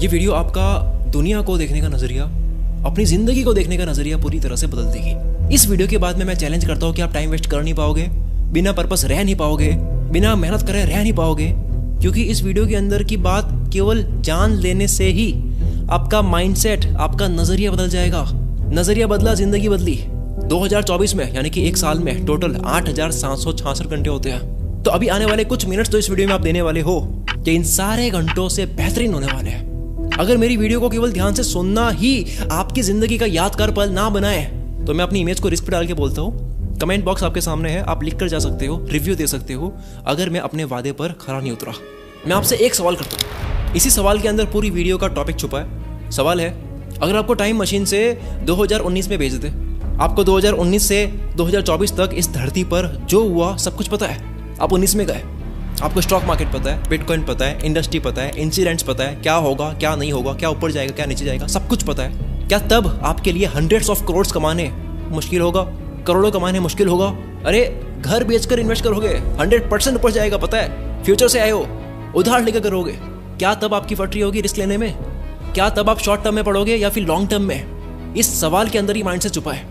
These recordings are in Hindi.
ये वीडियो आपका दुनिया को देखने का नजरिया, अपनी जिंदगी को देखने का नजरिया पूरी तरह से बदल देगी। इस वीडियो के बाद में मैं चैलेंज करता हूँ कि आप टाइम वेस्ट कर नहीं पाओगे, बिना पर्पस रह नहीं पाओगे, बिना मेहनत करे रह नहीं पाओगे, क्योंकि इस वीडियो के अंदर की बात केवल जान लेने से ही आपका माइंडसेट, आपका नजरिया बदल जाएगा। नजरिया बदला, जिंदगी बदली। 2024 में यानी कि एक साल में टोटल 8,766 घंटे होते हैं। तो अभी आने वाले कुछ मिनट्स तो इस वीडियो में आप देने वाले हो कि इन सारे घंटों से बेहतरीन होने वाले हैं। अगर मेरी वीडियो को केवल ध्यान से सुनना ही आपकी जिंदगी का यादगार पल ना बनाए तो मैं अपनी इमेज को रिस्क पे डाल के बोलता हूँ, कमेंट बॉक्स आपके सामने है, आप लिख कर जा सकते हो, रिव्यू दे सकते हो अगर मैं अपने वादे पर खरा नहीं उतरा। मैं आपसे एक सवाल करता हूँ, इसी सवाल के अंदर पूरी वीडियो का टॉपिक छुपा है। सवाल है, अगर आपको टाइम मशीन से 2019 में भेज दे, आपको 2019 से 2024 तक इस धरती पर जो हुआ सब कुछ पता है, आप 19 में गए, आपको स्टॉक मार्केट पता है, बिटकॉइन पता है, इंडस्ट्री पता है, इंसिडेंट्स पता है, क्या होगा क्या नहीं होगा, क्या ऊपर जाएगा क्या नीचे जाएगा, सब कुछ पता है। क्या तब आपके लिए हंड्रेड्स ऑफ करोड़ कमाने मुश्किल होगा, करोड़ों कमाने मुश्किल होगा? अरे घर बेचकर इन्वेस्ट करोगे, 100% ऊपर जाएगा, पता है, फ्यूचर से आए हो, उधार लेकर करोगे। क्या तब आपकी फटरी होगी रिस्क लेने में? क्या तब आप शॉर्ट टर्म में पढ़ोगे या फिर लॉन्ग टर्म में? इस सवाल के अंदर ही माइंड से छुपा है।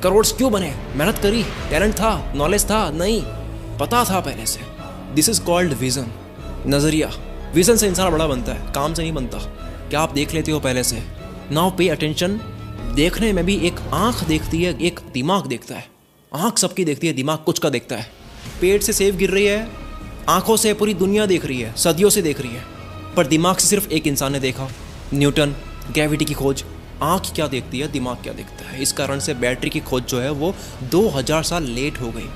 करोड़ क्यों बने? मेहनत करी, टैलेंट था, नॉलेज था? नहीं, पता था पहले से। दिस इज कॉल्ड विजन, नजरिया। विजन से इंसान बड़ा बनता है, काम से नहीं बनता। क्या आप देख लेते हो पहले से? Now pay attention. देखने में भी एक आंख देखती है, एक दिमाग देखता है। आंख सबकी देखती है, दिमाग कुछ का देखता है। पेट से सेब गिर रही है, आंखों से पूरी दुनिया देख रही है, सदियों से देख रही है, पर दिमाग से सिर्फ एक इंसान ने देखा, न्यूटन, ग्रेविटी की खोज। आंख क्या देखती है, दिमाग क्या देखता है। इस कारण से बैटरी की खोज जो है वो 2000 साल लेट हो गई।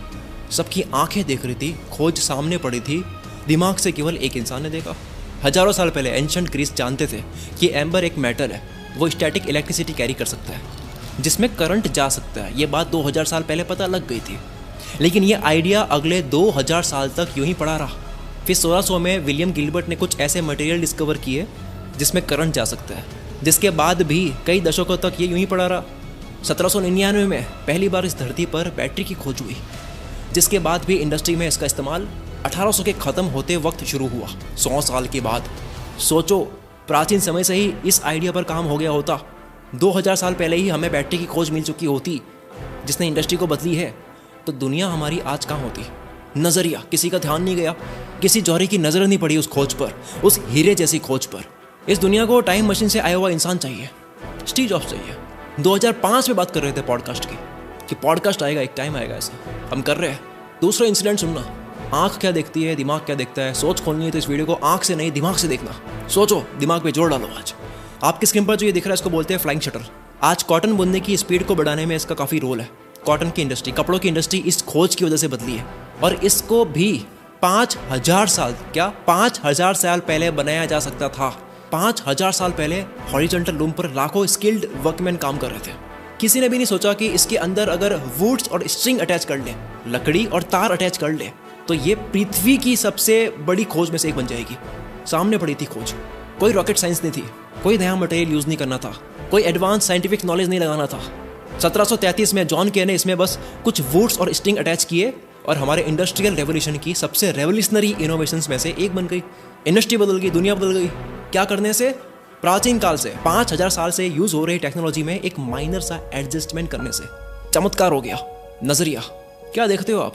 सबकी आंखें देख रही थी, खोज सामने पड़ी थी, दिमाग से केवल एक इंसान ने देखा। हजारों साल पहले एंशिएंट ग्रीस जानते थे कि एम्बर एक मेटल है, वो स्टैटिक इलेक्ट्रिसिटी कैरी कर सकता है, जिसमें करंट जा सकता है। ये बात 2000 साल पहले पता लग गई थी, लेकिन ये आइडिया अगले 2000 साल तक यूं ही पड़ा रहा। फिर 1600 में विलियम गिलबर्ट ने कुछ ऐसे मटेरियल डिस्कवर किए जिसमें करंट जा सकता है, जिसके बाद भी कई दशकों तक ये यूं ही पड़ा रहा। 1799 में पहली बार इस धरती पर बैटरी की खोज हुई, जिसके बाद भी इंडस्ट्री में इसका इस्तेमाल 1800 के ख़त्म होते वक्त शुरू हुआ, 100 साल के बाद। सोचो, प्राचीन समय से ही इस आइडिया पर काम हो गया होता, 2000 साल पहले ही हमें बैटरी की खोज मिल चुकी होती जिसने इंडस्ट्री को बदली है, तो दुनिया हमारी आज कहाँ होती? नज़रिया, किसी का ध्यान नहीं गया, किसी जौहरी की नज़र नहीं पड़ी उस खोज पर, उस हीरे जैसी खोज पर। इस दुनिया को टाइम मशीन से आया हुआ इंसान चाहिए, स्टीव जॉब्स चाहिए। 2005 में बात कर रहे थे पॉडकास्ट की कि पॉडकास्ट आएगा, एक टाइम आएगा, ऐसा हम कर रहे हैं। दूसरा इंसिडेंट सुनना, आंख क्या देखती है, दिमाग क्या देखता है। सोच खोलनी है तो इस वीडियो को आंख से नहीं दिमाग से देखना। सोचो, दिमाग पे जोर डालो। आज आपकी स्क्रीन पर जो ये दिख रहा है इसको बोलते हैं फ्लाइंग शटर। आज कॉटन बुनने की स्पीड को बढ़ाने में इसका काफ़ी रोल है। कॉटन की इंडस्ट्री, कपड़ों की इंडस्ट्री इस खोज की वजह से बदली है, और इसको भी 5000 साल, क्या 5000 साल पहले बनाया जा सकता था। 5000 साल पहले हॉरिजॉन्टल लूम पर लाखों स्किल्ड वर्कमैन काम कर रहे थे। किसी ने भी नहीं सोचा कि इसके अंदर अगर वुड्स और स्ट्रिंग अटैच कर ले, लकड़ी और तार अटैच कर ले, तो ये पृथ्वी की सबसे बड़ी खोज में से एक बन जाएगी। सामने पड़ी थी खोज, कोई रॉकेट साइंस नहीं थी, कोई नया मटेरियल यूज़ नहीं करना था, कोई एडवांस साइंटिफिक नॉलेज नहीं लगाना था। 1733 में जॉन के ने इसमें बस कुछ वुड्स और स्ट्रिंग अटैच किए और हमारे इंडस्ट्रियल रेवोल्यूशन की सबसे रेवोल्यूशनरी इनोवेशंस में से एक बन गई। इंडस्ट्री बदल गई, दुनिया बदल गई। क्या करने से? प्राचीन काल से 5000 साल से यूज हो रही टेक्नोलॉजी में एक माइनर सा एडजस्टमेंट करने से चमत्कार हो गया। नजरिया, क्या देखते हो आप?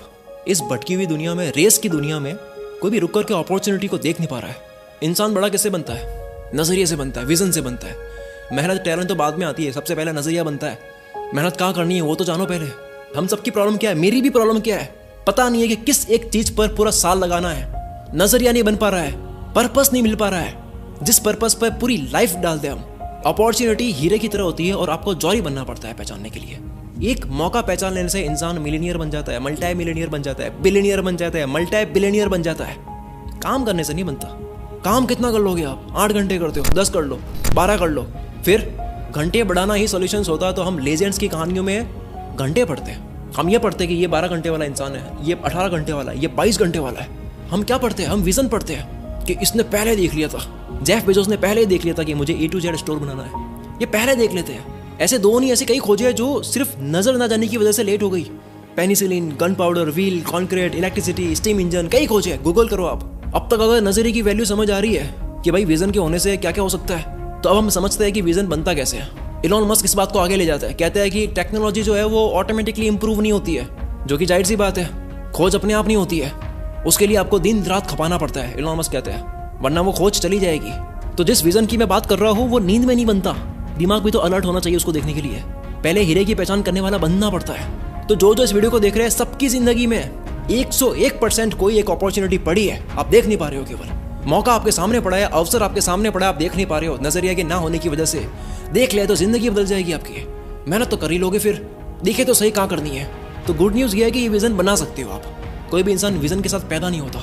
इस भटकी हुई दुनिया में, रेस की दुनिया में कोई भी रुक कर के अपॉर्चुनिटी को देख नहीं पा रहा है। इंसान बड़ा किससे बनता है? नजरिए से बनता है, विजन से बनता है। मेहनत टैलेंट तो बाद में आती है, सबसे पहले नजरिया बनता है। मेहनत कहाँ करनी है वो तो जानो पहले। हम सबकी प्रॉब्लम क्या है? मेरी भी प्रॉब्लम क्या है? पता नहीं है कि किस एक चीज पर पूरा साल लगाना है। नजरिया नहीं बन पा रहा है, पर्पस नहीं मिल पा रहा है, जिस पर्पस पर पूरी लाइफ डाल दे हम। अपॉर्चुनिटी हीरे की तरह होती है और आपको जौहरी बनना पड़ता है पहचानने के लिए। एक मौका पहचान लेने से इंसान मिलीनियर बन जाता है, मल्टी मिलीनियर बन जाता है, बिलियनियर बन जाता है, मल्टी बिलियनियर बन जाता है। काम करने से नहीं बनता। काम कितना कर लोगे आप? 8 घंटे करते हो, 10 कर लो, 12 कर लो, फिर घंटे बढ़ाना ही सॉल्यूशंस होता है। तो हम लेजेंड्स की कहानियों में घंटे पढ़ते हैं। हम ये पढ़ते हैं कि ये 12 घंटे वाला इंसान है, ये 18 घंटे वाला है, ये 22 घंटे वाला है। हम क्या पढ़ते हैं? हम विजन पढ़ते हैं कि इसने पहले देख लिया था, जेफ बेजोस ने पहले देख लिया था कि मुझे A to Z स्टोर बनाना है। ये पहले देख लेते हैं। ऐसे दो नहीं, ऐसी कई खोजें हैं जो सिर्फ नजर ना जाने की वजह से लेट हो गई। Penicillin, gun powder, wheel, concrete, electricity, steam engine, कई खोजें, गूगल करो आप। अब तक अगर नजरिए की वैल्यू समझ आ रही है कि भाई विजन के होने से क्या क्या हो सकता है, तो अब हम समझते हैं कि विजन बनता कैसे है। इलॉन मस्क इस बात को आगे ले जाता है, कहता है कि टेक्नोलॉजी जो है वो ऑटोमेटिकली इंप्रूव नहीं होती है, जो कि जाहिर सी बात है। खोज अपने आप नहीं होती है, उसके लिए आपको दिन रात खपाना पड़ता है, इलॉन मस्क कहते हैं, वरना वो खोज चली जाएगी। तो जिस विजन की मैं बात कर रहा हूँ वो नींद में नहीं बनता, दिमाग भी तो अलर्ट होना चाहिए उसको देखने के लिए। पहले हीरे की पहचान करने वाला बनना पड़ता है। तो जो इस वीडियो को देख रहे हैं, सबकी जिंदगी में 101% कोई एक अपॉर्चुनिटी पड़ी है, आप देख नहीं पा रहे हो। केवल मौका आपके सामने पड़ा है, अवसर आपके सामने पड़ा है, आप देख नहीं पा रहे हो। नजरिया के ना होने की वजह से देख लिया तो जिंदगी बदल जाएगी आपकी। मेहनत तो कर ही लोगे, फिर देखे तो सही कहाँ करनी है। तो गुड न्यूज़ ये है कि ये विजन बना सकते हो आप। कोई भी इंसान विजन के साथ पैदा नहीं होता,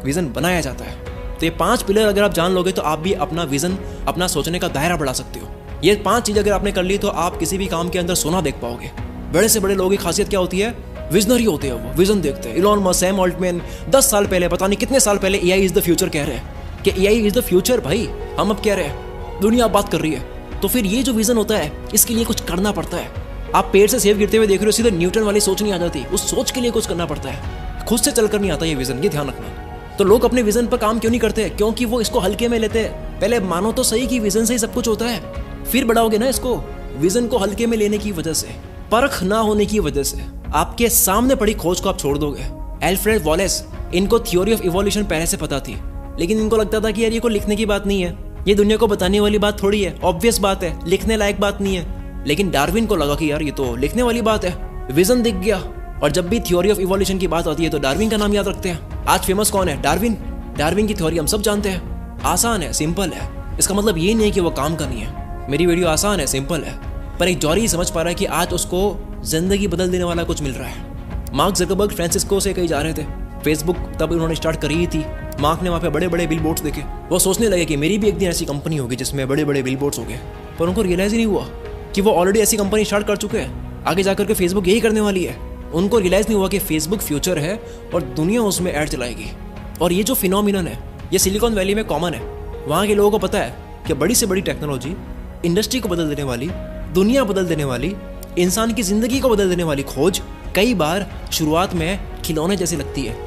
विजन बनाया जाता है। तो ये 5 पिलर अगर आप जान लोगे तो आप भी अपना विजन, अपना सोचने का दायरा बढ़ा सकते हो। ये 5 चीज़ अगर आपने कर ली तो आप किसी भी काम के अंदर सोना देख पाओगे। बड़े से बड़े लोगों की खासियत क्या होती है? विजनरी होते हैं, वो विजन देखते हैं। इलॉन मस्क, सैम ऑल्टमैन 10 साल पहले, पता नहीं कितने साल पहले एआई इज द फ्यूचर कह रहे हैं कि एआई इज द फ्यूचर। भाई हम अब कह रहे हैं, दुनिया बात कर रही है। तो फिर ये जो विजन होता है, इसके लिए कुछ करना पड़ता है। आप पेड़ से सेब गिरते हुए देख रहे हो, सीधे न्यूटन वाली सोच नहीं आ जाती। उस सोच के लिए कुछ करना पड़ता है, खुद से चलकर नहीं आता ये विजन, ये ध्यान रखना। तो लोग अपने विजन पर काम क्यों नहीं करते? क्योंकि वो इसको हल्के में लेते हैं। पहले मानो तो सही कि विजन से ही सब कुछ होता है, फिर बढ़ाओगे ना इसको। विजन को हल्के में लेने की वजह से, परख ना होने की वजह से आपके सामने पड़ी खोज को आप छोड़ दोगे। एल्फ्रेड वॉलेस, इनको थ्योरी ऑफ इवोल्यूशन पहले से पता थी, लेकिन इनको लगता था कि यार ये को लिखने की बात नहीं है, ये दुनिया को बताने वाली बात थोड़ी है, ऑब्वियस बात है, लिखने लायक बात नहीं है। लेकिन डार्विन को लगा कि यार ये तो लिखने वाली बात है, विजन दिख गया। और जब भी थ्योरी ऑफ इवोल्यूशन की बात आती है तो डार्विन का नाम याद रखते हैं। आज फेमस कौन है? डार्विन। डार्विन की थ्योरी हम सब जानते हैं, आसान है, सिंपल है। इसका मतलब ये नहीं कि वो काम का नहीं है। मेरी वीडियो आसान है, सिंपल है, पर एक जॉरी समझ पा रहा है कि आज उसको जिंदगी बदल देने वाला कुछ मिल रहा है। मार्क ज़करबर्ग फ्रांसिस्को से कहीं जा रहे थे, फेसबुक तब उन्होंने स्टार्ट करी ही थी। मार्क ने वहाँ पे बड़े बड़े बिल बोर्ड्स देखे, वो सोचने लगे कि मेरी भी एक दिन ऐसी कंपनी होगी जिसमें बड़े बड़े बिल बोर्ड्स होंगे। पर उनको रियलाइज ही नहीं हुआ कि वो ऑलरेडी ऐसी कंपनी स्टार्ट कर चुके हैं, आगे जाकर के फेसबुक यही करने वाली है। उनको रियलाइज नहीं हुआ कि फेसबुक फ्यूचर है और दुनिया उसमें ऐड चलाएगी। और ये जो फिनोमिनन है, ये सिलिकॉन वैली में कॉमन है। वहाँ के लोगों को पता है कि बड़ी से बड़ी टेक्नोलॉजी, इंडस्ट्री को बदल देने वाली, दुनिया बदल देने वाली, इंसान की जिंदगी को बदल देने वाली खोज कई बार शुरुआत में खिलौने जैसी लगती है।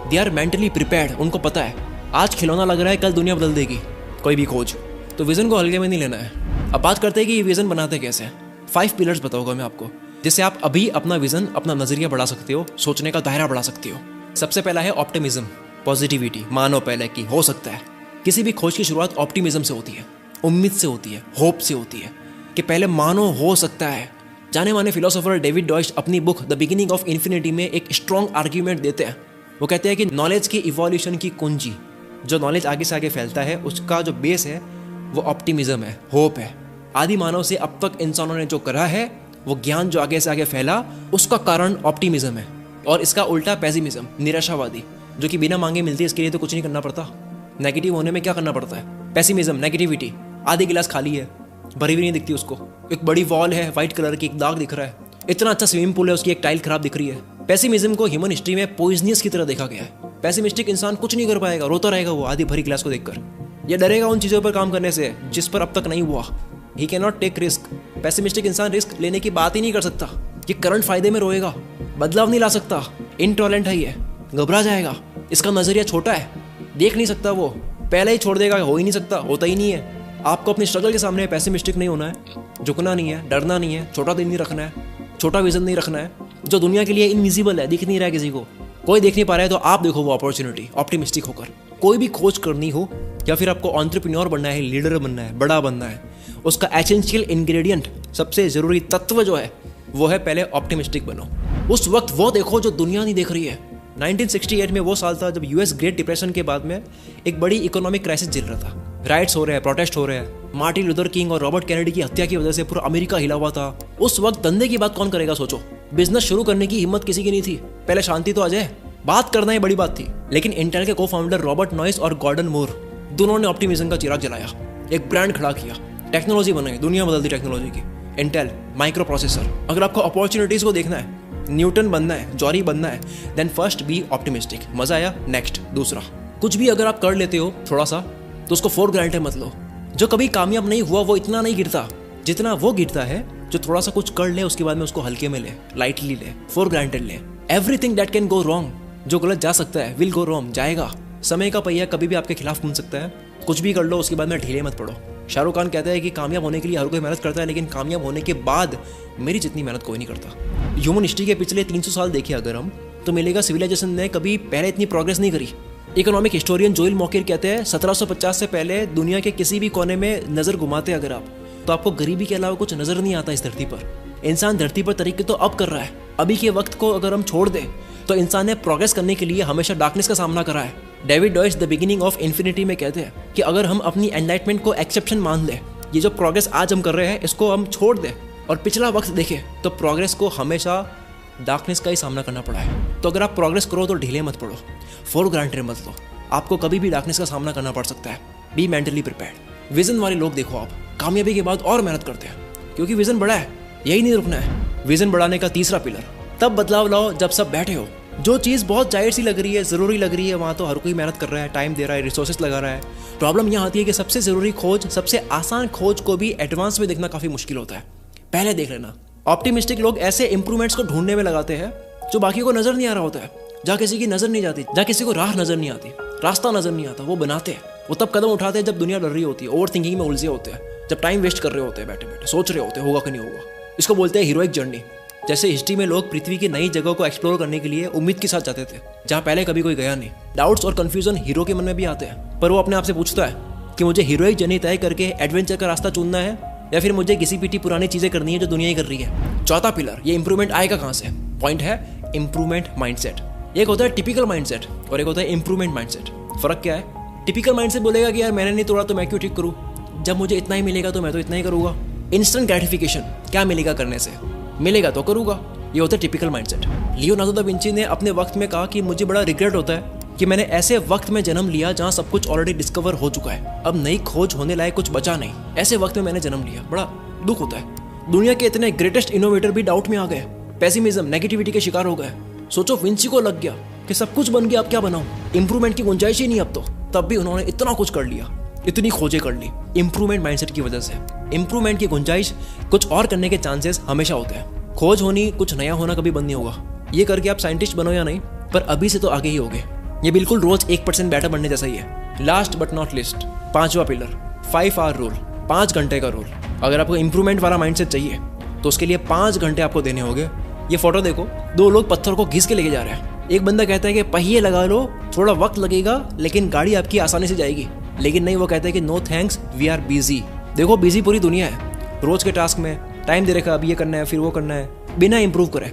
दे आर मेंटली प्रिपेयर्ड, उनको पता है आज खिलौना लग रहा है, कल दुनिया बदल देगी कोई भी खोज। तो विजन को हल्के में नहीं लेना है। अब बात करते हैं कि ये विजन बनाते कैसे। 5 पिलर्स बताऊंगा मैं आपको, जिससे आप अभी अपना विजन, अपना नजरिया बढ़ा सकते हो, सोचने का दायरा बढ़ा सकते हो। सबसे पहला है ऑप्टिमिज्म, पॉजिटिविटी। मानो पहले कि हो सकता है। किसी भी खोज की शुरुआत ऑप्टिमिज्म से होती है, उम्मीद से होती है, होप से होती है कि पहले मानो हो सकता है। जाने माने फिलोसोफर डेविड डॉयच अपनी book the beginning of infinity में एक स्ट्रॉन्ग आर्ग्यूमेंट देते हैं। वो कहते हैं कि नॉलेज की इवोल्यूशन की कुंजी, जो नॉलेज आगे से आगे फैलता है, उसका जो बेस है वो ऑप्टिमिज्म है, होप है। आदि मानव से अब तक इंसानों ने जो करा है, वो ज्ञान जो आगे से आगे फैला, उसका कारण ऑप्टिमिज्म है। और इसका उल्टा पेसिमिज्म, निराशावादी, जो कि बिना मांगे मिलती है, इसके लिए तो कुछ नहीं करना पड़ता। नेगेटिव होने में क्या करना पड़ता है? Pessimism, negativity. आधी गिलास खाली है, भरी हुई नहीं दिखती उसको, एक बड़ी वॉल है वाइट कलर की, एक दाग दिख रहा है, इतना अच्छा स्विमिंग पूल है, उसकी एक टाइल खराब दिख रही है। पेसिमिज्म को ह्यूमन हिस्ट्री में पॉइजनियस की तरह देखा गया है। पेसिमिस्टिक इंसान कुछ नहीं कर पाएगा, रोता रहेगा वो आधी भरी गिलास को देखकर। ये डरेगा उन चीज़ों पर काम करने से जिस पर अब तक नहीं हुआ। He can not take risk. Pessimistic इंसान रिस्क लेने की बात ही नहीं कर सकता। ये करंट फायदे में रोएगा, बदलाव नहीं ला सकता, इनटॉलरेंट है, ये घबरा जाएगा, इसका नजरिया छोटा है, देख नहीं सकता, वो पहले ही छोड़ देगा, हो ही नहीं सकता, होता ही नहीं है। आपको अपनी स्ट्रगल के सामने पेसिमिस्टिक नहीं होना है, झुकना नहीं है, डरना नहीं है, छोटा दिल नहीं रखना है, छोटा विजन नहीं रखना है। जो दुनिया के लिए इनविजिबल है, दिख नहीं रहा है, किसी को कोई देख नहीं पा रहा है, तो आप देखो वो अपॉर्चुनिटी, ऑप्टिमिस्टिक होकर। कोई भी खोज करनी हो या फिर आपको एंटरप्रेन्योर बनना है, लीडर बनना है, बड़ा बनना है, उसका एसेंशियल इंग्रेडिएंट, सबसे जरूरी तत्व जो है वो है पहले ऑप्टिमिस्टिक बनो। उस वक्त वो देखो जो दुनिया नहीं देख रही है। 1968 में वो साल था जब यूएस ग्रेट डिप्रेशन के बाद में एक बड़ी इकोनॉमिक क्राइसिस झेल रहा था। राइट्स हो रहे हैं, प्रोटेस्ट हो रहे हैं। मार्टिन लूथर किंग और रॉबर्ट कैनेडी की हत्या की वजह से पूरा अमेरिका हिला हुआ था। उस वक्त धंधे की बात कौन करेगा सोचो। बिजनेस शुरू करने की हिम्मत किसी की नहीं थी। पहले शांति तो आ जाए, बात करना ही बड़ी बात थी। लेकिन इंटेल के को फाउंडर रॉबर्ट नॉइस और गॉर्डन मूर दोनों ने ऑप्टिमिज्म का चिराग जलाया, एक ब्रांड खड़ा किया, टेक्नोलॉजी बनाई, दुनिया बदल दी टेक्नोलॉजी की। Intel micro processor. अगर आपको अपॉर्चुनिटीज को देखना है, न्यूटन बनना है, जॉरी बनना है, देन फर्स्ट बी ऑप्टिमिस्टिक। मजा आया? नेक्स्ट दूसरा। कुछ भी अगर आप कर लेते हो थोड़ा सा, तो उसको फॉर ग्रांटेड मत लो। जो कभी कामयाब नहीं हुआ वो इतना नहीं गिरता जितना वो गिरता है जो थोड़ा सा कुछ कर ले, उसके बाद में उसको हल्के में ले, लाइटली ले, फॉर ग्रांटेड ले। Everything that can go wrong, जो गलत जा सकता है, विल गो रॉन्ग, जाएगा। समय का पहिया कभी भी आपके खिलाफ घूम सकता है। कुछ भी कर लो, उसके बाद में ढीले मत पड़ो। शाहरुख खान कहता है कि कामयाब होने के लिए हर कोई मेहनत करता है, लेकिन कामयाब होने के बाद मेरी जितनी मेहनत कोई नहीं करता। ह्यूमन हिस्ट्री के पिछले 300 साल देखे अगर हम, तो मिलेगा सिविलाइजेशन ने कभी पहले इतनी प्रोग्रेस नहीं करी। इकोनॉमिक हिस्टोरियन जोएल मॉकेर कहते हैं 1750 से पहले दुनिया के किसी भी कोने में नज़र घुमाते अगर आप, तो आपको गरीबी के अलावा कुछ नज़र नहीं आता इस धरती पर। इंसान धरती पर तरक्की तो अब कर रहा है, अभी के वक्त को अगर हम छोड़ दें तो इंसान ने प्रोग्रेस करने के लिए हमेशा डार्कनेस का सामना करा है। David Deutsch the beginning of infinity में कहते हैं कि अगर हम अपनी एनलाइटमेंट को एक्सेप्शन मान लें, ये जो प्रोग्रेस आज हम कर रहे हैं इसको हम छोड़ दें और पिछला वक्त देखें, तो प्रोग्रेस को हमेशा डार्कनेस का ही सामना करना पड़ा है। तो अगर आप प्रोग्रेस करो तो ढीले मत पड़ो, फॉर ग्रांटेड मत लो, आपको कभी भी डार्कनेस का सामना करना पड़ सकता है। Be mentally prepared. विजन वाले लोग देखो आप कामयाबी के बाद और मेहनत करते हैं, क्योंकि विजन बड़ा है, यही नहीं रुकना है। विजन बढ़ाने का तीसरा पिलर, तब बदलाव लाओ जब सब बैठे हो। जो चीज़ बहुत जाहिर सी लग रही है, ज़रूरी लग रही है, वहाँ तो हर कोई मेहनत कर रहा है, टाइम दे रहा है, रिसोर्सेस लगा रहा है। प्रॉब्लम यहाँ आती है कि सबसे ज़रूरी खोज, सबसे आसान खोज को भी एडवांस में देखना काफ़ी मुश्किल होता है। पहले देख लेना। ऑप्टिमिस्टिक लोग ऐसे इंप्रूवमेंट्स को ढूंढने में लगाते हैं जो बाकी को नज़र नहीं आ रहा होता है, जहाँ किसी की नज़र नहीं जाती, जहाँ किसी को राह नज़र नहीं आती, रास्ता नज़र नहीं आता, वो बनाते हैं। वो तब कदम उठाते हैं जब दुनिया डर रही होती है, ओवर थिंकिंग में उलझे होते हैं, जब टाइम वेस्ट कर रहे होते हैं, बैठे बैठे सोच रहे होते हैं होगा कि नहीं होगा। इसको बोलते हैं हीरोइक जर्नी। जैसे हिस्ट्री में लोग पृथ्वी की नई जगह को एक्सप्लोर करने के लिए उम्मीद के साथ जाते थे, जहाँ पहले कभी कोई गया नहीं। डाउट्स और कंफ्यूजन हीरो के मन में भी आते हैं, पर वो अपने आप से पूछता है कि मुझे हीरोइक जर्नी तय करके एडवेंचर का रास्ता चुनना है या फिर मुझे घिसी पीटी पुरानी चीज़ें करनी है जो दुनिया ही कर रही है। चौथा पिलर, ये इंप्रूवमेंट आएगा कहाँ से? पॉइंट है इंप्रूवमेंट माइंडसेट। एक होता है टिपिकल माइंडसेट और एक होता है इंप्रूवमेंट माइंडसेट। फर्क क्या है? टिपिकल माइंडसेट बोलेगा कि यार मैंने नहीं तोड़ा तो मैं क्यों ठीक करूँ, जब मुझे इतना ही मिलेगा तो मैं तो इतना ही करूँगा। इंस्टेंट ग्रेटिफिकेशन, क्या मिलेगा करने से, मिलेगा तो करूँगा, ये होता है typical mindset. Leonardo da Vinci ने अपने वक्त में कहा कि मुझे बड़ा रिग्रेट होता है कि मैंने ऐसे वक्त में जन्म लिया जहाँ सब कुछ ऑलरेडी डिस्कवर हो चुका है, अब नई खोज होने लायक कुछ बचा नहीं, ऐसे वक्त में मैंने जन्म लिया, बड़ा दुख होता है। दुनिया के इतने ग्रेटेस्ट इनोवेटर भी डाउट में आ गए, पेसिमिज्म, नेगेटिविटी के शिकार हो गए। सोचो विंची को लग गया कि सब कुछ बन गया, अब क्या बनाऊं, इंप्रूवमेंट की गुंजाइश ही नहीं अब तो, तब भी उन्होंने इतना कुछ कर लिया, इतनी खोजें कर ली इंप्रूवमेंट माइंडसेट की वजह से। इंप्रूवमेंट की गुंजाइश, कुछ और करने के चांसेस हमेशा होते हैं। खोज होनी, कुछ नया होना कभी बंद नहीं होगा। ये करके आप साइंटिस्ट बनो या नहीं, पर अभी से तो आगे ही होगे। ये बिल्कुल रोज 1% बेटर बनने जैसा ही है। लास्ट बट नॉट लिस्ट, पांचवा पिलर, 5 आवर रूल, 5 घंटे का रूल। अगर आपको इंप्रूवमेंट वाला माइंडसेट चाहिए तो उसके लिए 5 घंटे आपको देने होंगे। ये फोटो देखो, 2 लोग पत्थर को घिस के लेके जा रहे हैं। एक बंदा कहता है कि पहिए लगा लो, थोड़ा वक्त लगेगा लेकिन गाड़ी आपकी आसानी से जाएगी, लेकिन नहीं, वो कहता है कि no thanks, we are busy. देखो बिजी पूरी दुनिया है, रोज के टास्क में टाइम दे रखा, अब ये करना है फिर वो करना है, बिना इंप्रूव करे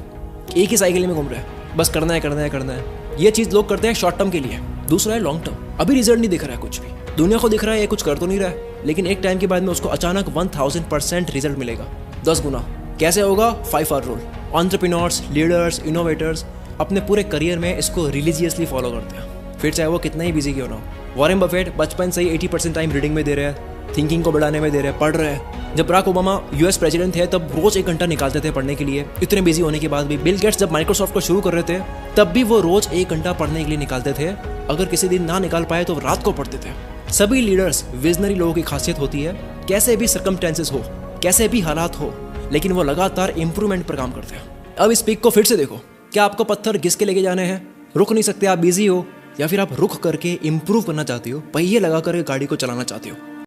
एक ही साइकिल में घूम रहे हैं, बस करना है करना है करना है। ये चीज़ लोग करते हैं शॉर्ट टर्म के लिए। दूसरा है लॉन्ग टर्म, अभी रिजल्ट नहीं दिख रहा है कुछ भी, दुनिया को दिख रहा है ये कुछ कर तो नहीं रहा है, लेकिन एक टाइम के बाद में उसको अचानक 1000% रिजल्ट मिलेगा, 10 गुना। कैसे होगा? 5 hour rule. Entrepreneurs, leaders, innovators अपने पूरे करियर में इसको रिलीजियसली फॉलो करते हैं, फिर चाहे वो कितना ही बिजी क्यों ना हो। वॉरेन बफेट बचपन से ही 80% टाइम रीडिंग में दे रहे हैं, थिंकिंग को बढ़ाने में दे रहे हैं, पढ़ रहे हैं। जब बराक ओबामा यूएस प्रेसिडेंट थे तब रोज 1 घंटा निकालते थे पढ़ने के लिए, इतने बिजी होने के बाद भी। बिल गेट्स जब माइक्रोसॉफ्ट को शुरू कर रहे थे तब भी वो रोज 1 घंटा पढ़ने के लिए निकालते थे, अगर किसी दिन ना निकाल पाए तो रात को पढ़ते थे। सभी लीडर्स, विजनरी लोगों की खासियत होती है, कैसे भी सर्कमस्टेंसेस हो, कैसे भी हालात हो, लेकिन वो लगातार इंप्रूवमेंट पर काम करते हैं। अब इस पिक को फिर से देखो, क्या आपको पत्थर घिस के लेके जाने हैं, रुक नहीं सकते, आप बिजी हो, या फिर आप रुक करके इंप्रूव करना चाहते हो, पहिए लगा कर गाड़ी को चलाना चाहते हो।